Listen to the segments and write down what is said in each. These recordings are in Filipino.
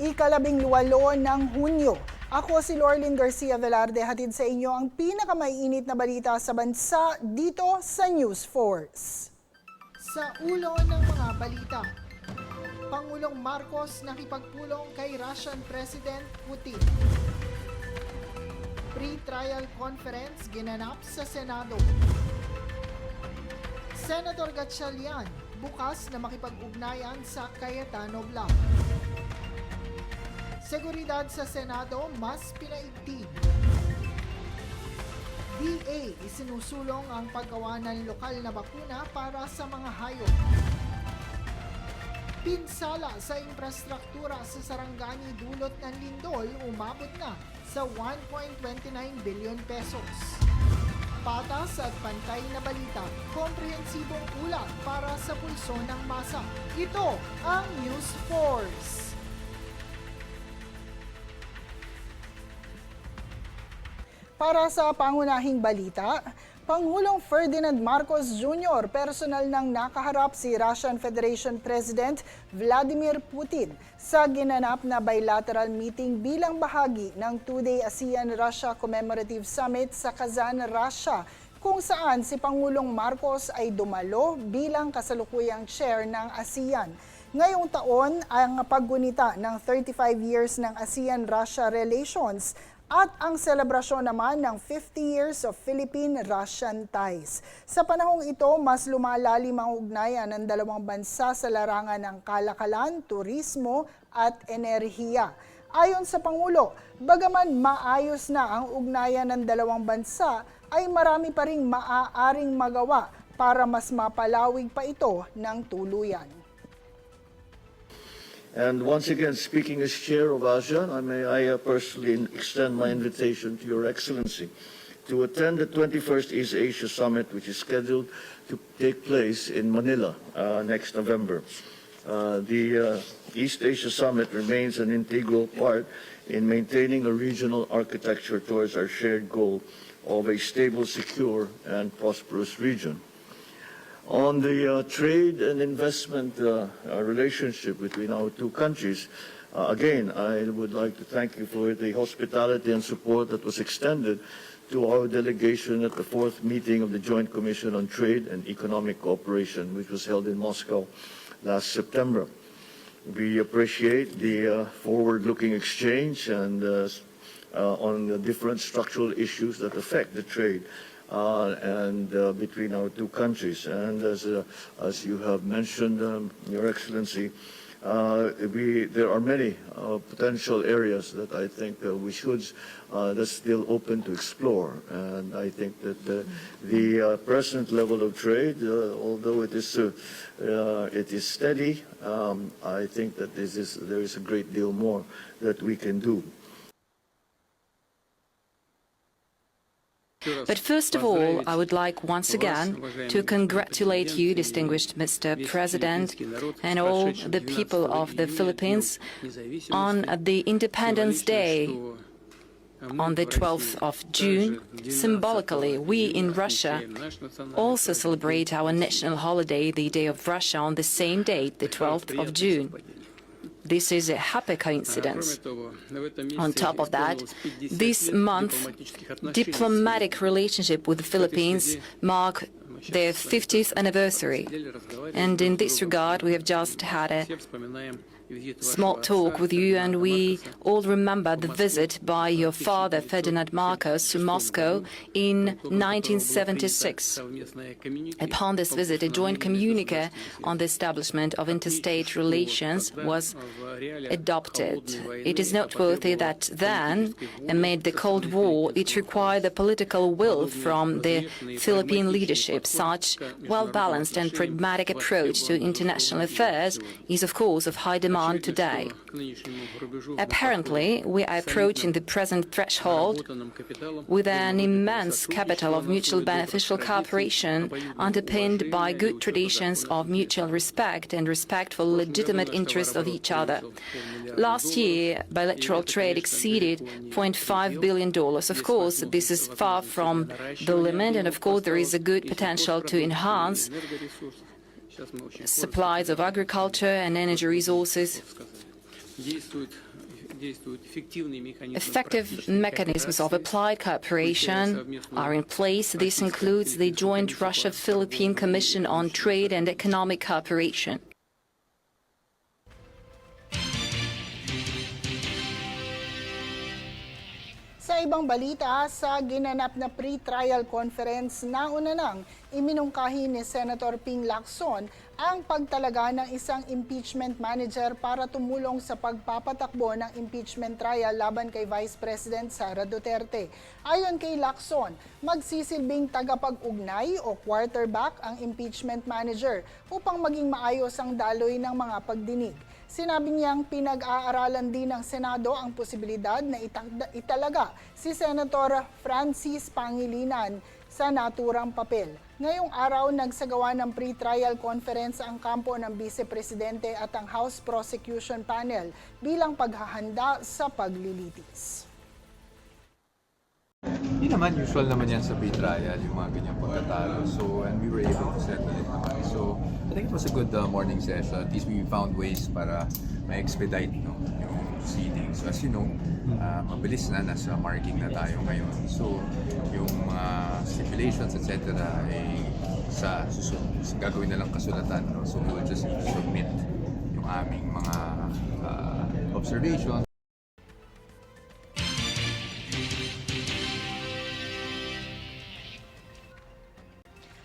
Ika-18 ng Hunyo. Ako si Lorlyn Garcia Velarde, hatid sa inyo ang pinakamainit na balita sa bansa dito sa News Force. Sa ulo ng mga balita, Pangulong Marcos nakipagpulong kay Russian President Putin. Pre-trial conference ginanap sa Senado. Senator Gatchalian bukas na makipag-ugnayan sa Cayetano Blanc. Seguridad sa Senado mas pinaigting. DA isinusulong ang paggawa ng lokal na bakuna para sa mga hayop. Pinsala sa infrastruktura sa Sarangani dulot ng lindol umabot na sa 1.29 billion pesos. Patas at pantay na balita, komprehensibong ulat para sa pulso ng masa. Ito ang News Force. Para sa pangunahing balita, Pangulong Ferdinand Marcos Jr. personal nang nakaharap si Russian Federation President Vladimir Putin sa ginanap na bilateral meeting bilang bahagi ng two-day ASEAN-Russia Commemorative Summit sa Kazan, Russia, kung saan si Pangulong Marcos ay dumalo bilang kasalukuyang chair ng ASEAN. Ngayong taon ang paggunita ng 35 years ng ASEAN-Russia relations at ang selebrasyon naman ng 50 years of Philippine-Russian ties. Sa panahong ito, mas lumalalim ang ugnayan ng dalawang bansa sa larangan ng kalakalan, turismo at enerhiya. Ayon sa Pangulo, bagaman maayos na ang ugnayan ng dalawang bansa, ay marami pa ring maaaring magawa para mas mapalawig pa ito ng tuluyan. And once again, speaking as chair of ASEAN, I personally extend my invitation to Your Excellency to attend the 21st East Asia Summit, which is scheduled to take place in Manila next November. The East Asia Summit remains an integral part in maintaining a regional architecture towards our shared goal of a stable, secure, and prosperous region. On the trade and investment relationship between our two countries, again, I would like to thank you for the hospitality and support that was extended to our delegation at the 4th meeting of the Joint Commission on Trade and Economic Cooperation, which was held in Moscow last September. We appreciate the forward-looking exchange and on the different structural issues that affect the trade between our two countries. And as you have mentioned, Your Excellency, there are many potential areas that I think we should, that's still open to explore. And I think that the present level of trade, although it is steady, I think that there is a great deal more that we can do. But first of all, I would like once again to congratulate you, distinguished Mr. President, and all the people of the Philippines on the Independence Day on the 12th of June. Symbolically, we in Russia also celebrate our national holiday, the Day of Russia, on the same date, the 12th of June. This is a happy coincidence. On top of that, this month, diplomatic relationship with the Philippines mark their 50th anniversary. And in this regard, we have just had a small talk with you, and we all remember the visit by your father, Ferdinand Marcos, to Moscow in 1976. Upon this visit, a joint communique on the establishment of interstate relations was adopted. It is noteworthy that then, amid the Cold War, it required the political will from the Philippine leadership. Such well-balanced and pragmatic approach to international affairs is, of course, of high demand today. Apparently, we are approaching the present threshold with an immense capital of mutual beneficial cooperation underpinned by good traditions of mutual respect and respect for legitimate interests of each other. Last year, bilateral trade exceeded $0.5 billion. Of course, this is far from the limit, and of course there is a good potential to enhance supplies of agriculture and energy resources. Effective mechanisms of applied cooperation are in place. This includes the Joint Russia-Philippine Commission on Trade and Economic Cooperation. Sa ibang balita, sa ginanap na pre-trial conference, nauna nang iminungkahi ni Senator Ping Lacson ang pagtalaga ng isang impeachment manager para tumulong sa pagpapatakbo ng impeachment trial laban kay Vice President Sara Duterte. Ayon kay Lacson, magsisilbing tagapag-ugnay o quarterback ang impeachment manager upang maging maayos ang daloy ng mga pagdinig. Sinabi niyang pinag-aaralan din ng Senado ang posibilidad na italaga si Senator Francis Pangilinan sa naturang papel. Ngayong araw, nagsagawa ng pre-trial conference ang kampo ng Vice Presidente at ang House Prosecution Panel bilang paghahanda sa paglilitis. Hindi naman, usual naman yan sa pre-trial, yung mga ganyang pagkatalo. So, and we were able to settle it naman. So, I think it was a good morning session. At least we found ways para ma-expedite yung proceedings. So, as you know, mabilis na, nasa marking na tayo ngayon. So, yung mga stipulations, etc. ay sa susunod, gagawin na lang kasulatan. No? So, we will just submit yung aming mga observations.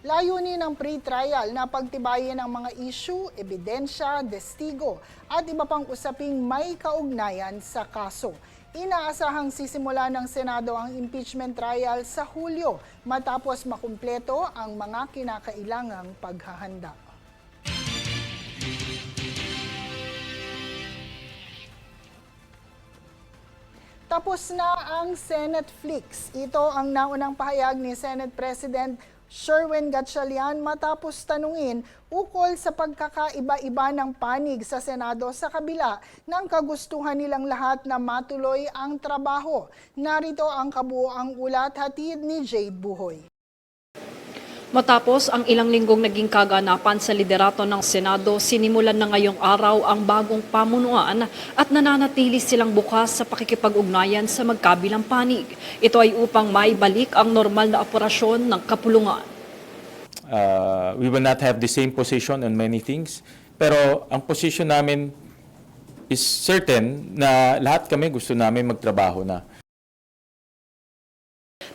Layunin ng pre-trial na pagtibayin ang mga issue, ebidensya, testigo at iba pang usaping may kaugnayan sa kaso. Inaasahang sisimula ng Senado ang impeachment trial sa Hulyo matapos makumpleto ang mga kinakailangang paghahanda. Tapos na ang Senate Flix. Ito ang naunang pahayag ni Senate President Sherwin Gatchalian matapos tanungin ukol sa pagkakaiba-iba ng panig sa Senado sa kabila ng kagustuhan nilang lahat na matuloy ang trabaho. Narito ang kabuoang ulat hatid ni Jade Buhoy. Matapos ang ilang linggong naging kaganapan sa liderato ng Senado, sinimulan na ngayong araw ang bagong pamunuan at nananatili silang bukas sa pakikipag-ugnayan sa magkabilang panig. Ito ay upang maibalik ang normal na operasyon ng kapulungan. We will not have the same position on many things, pero ang position namin is certain na lahat kami gusto namin magtrabaho na.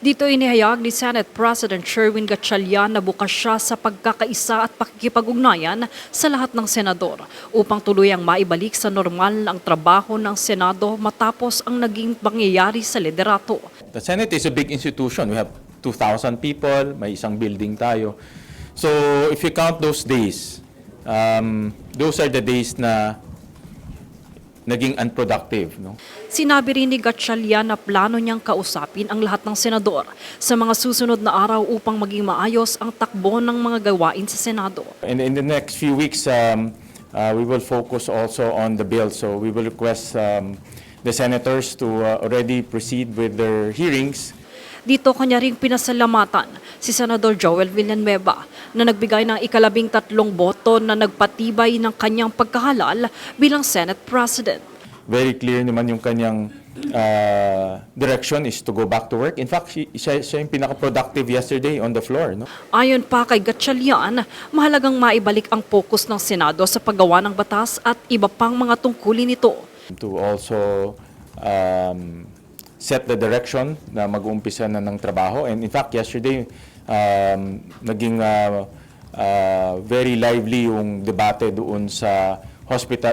Dito inihayag ni Senate President Sherwin Gatchalian na bukas siya sa pagkakaisa at pakikipag-ugnayan sa lahat ng senador upang tuluyang maibalik sa normal ang trabaho ng Senado matapos ang naging pangyayari sa liderato. The Senate is a big institution. We have 2,000 people, may isang building tayo. So if you count those days, those are the days na naging unproductive. No? Sinabi rin ni Gatchalian na plano niyang kausapin ang lahat ng senador sa mga susunod na araw upang maging maayos ang takbo ng mga gawain sa Senado. In the next few weeks, we will focus also on the bill. So we will request the senators to already proceed with their hearings. Dito kanya ring pinasalamatan si Senador Joel Villanueva na nagbigay ng ika-13 boto na nagpatibay ng kanyang pagkahalal bilang Senate President. Very clear naman yung kanyang direction is to go back to work. In fact, siya yung pinaka-productive yesterday on the floor. No? Ayon pa kay Gatchalian, mahalagang maibalik ang focus ng Senado sa paggawa ng batas at iba pang mga tungkulin nito. To also set the direction na mag-uumpisa na ng trabaho. And in fact, yesterday, naging very lively yung debate doon sa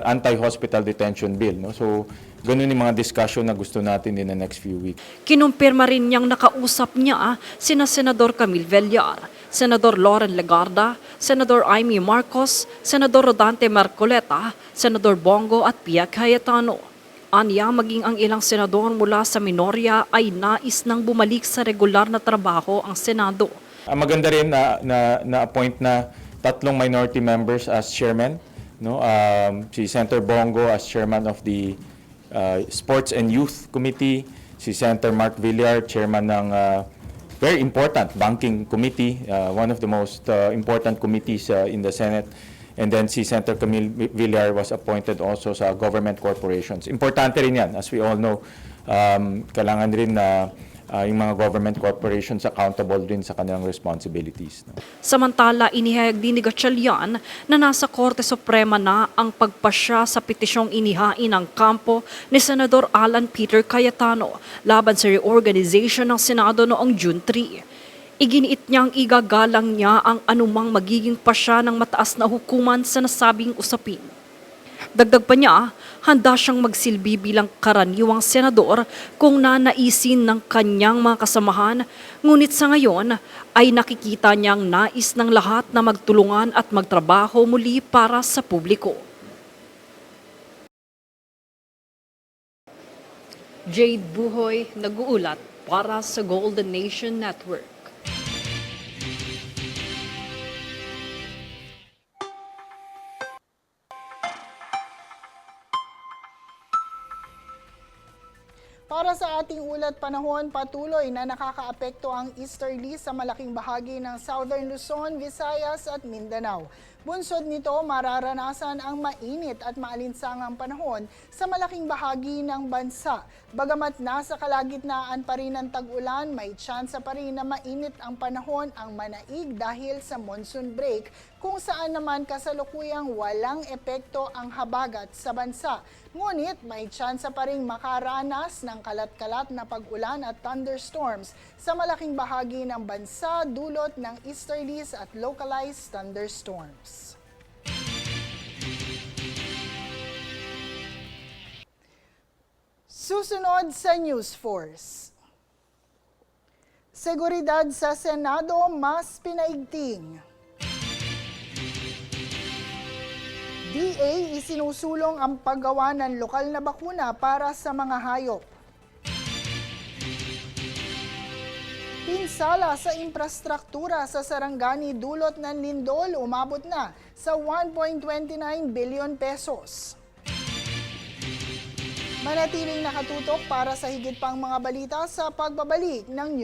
anti-hospital detention bill. No? So, ganun yung mga discussion na gusto natin in the next few weeks. Kinumpirma rin niyang nakausap niya sina Senador Camille Villar, Senador Loren Legarda, Senador Amy Marcos, Senador Rodante Marcoleta, Senador Bongo at Pia Cayetano. Anya, maging ang ilang senador mula sa minorya ay nais nang bumalik sa regular na trabaho ang Senado. Maganda rin na appoint na 3 minority members as chairman. No? Si Senator Bongo as chairman of the Sports and Youth Committee, si Senator Mark Villar, chairman ng very important banking committee, one of the most important committees in the Senate. And then si Senator Camille Villar was appointed also sa government corporations. Importante rin yan. As we all know, kailangan rin na yung mga government corporations accountable din sa kanilang responsibilities. No? Samantala, inihayag din ni Gatchalian na nasa Korte Suprema na ang pagpasya sa petisyong inihain ng kampo ni Senador Alan Peter Cayetano laban sa reorganization ng Senado noong June 3. Iginiit niyang igagalang niya ang anumang magiging pasya ng mataas na hukuman sa nasabing usapin. Dagdag pa niya, handa siyang magsilbi bilang karaniwang senador kung nanaisin ng kanyang mga kasamahan, ngunit sa ngayon ay nakikita niyang nais ng lahat na magtulungan at magtrabaho muli para sa publiko. Jade Buhoy, nag-uulat para sa Golden Nation Network. Para sa ating ulat panahon, patuloy na nakakaapekto ang easterly sa malaking bahagi ng Southern Luzon, Visayas at Mindanao. Bunsod nito, mararanasan ang mainit at maalinsangang panahon sa malaking bahagi ng bansa. Bagamat nasa kalagitnaan pa rin ng tag-ulan, may tsansa pa rin na mainit ang panahon ang manaig dahil sa monsoon break, kung saan naman kasalukuyang walang epekto ang habagat sa bansa. Ngunit may tsansa pa rin makaranas ng kalat-kalat na pag-ulan at thunderstorms sa malaking bahagi ng bansa dulot ng easterlies at localized thunderstorms. Susunod sa News Force. Seguridad sa Senado mas pinaigting. DA isinusulong ang paggawa ng lokal na bakuna para sa mga hayop. Pinsala sa infrastruktura sa Sarangani dulot ng lindol umabot na sa 1.29 billion pesos. Manatiling nakatutok para sa higit pang mga balita sa pagbabalik ng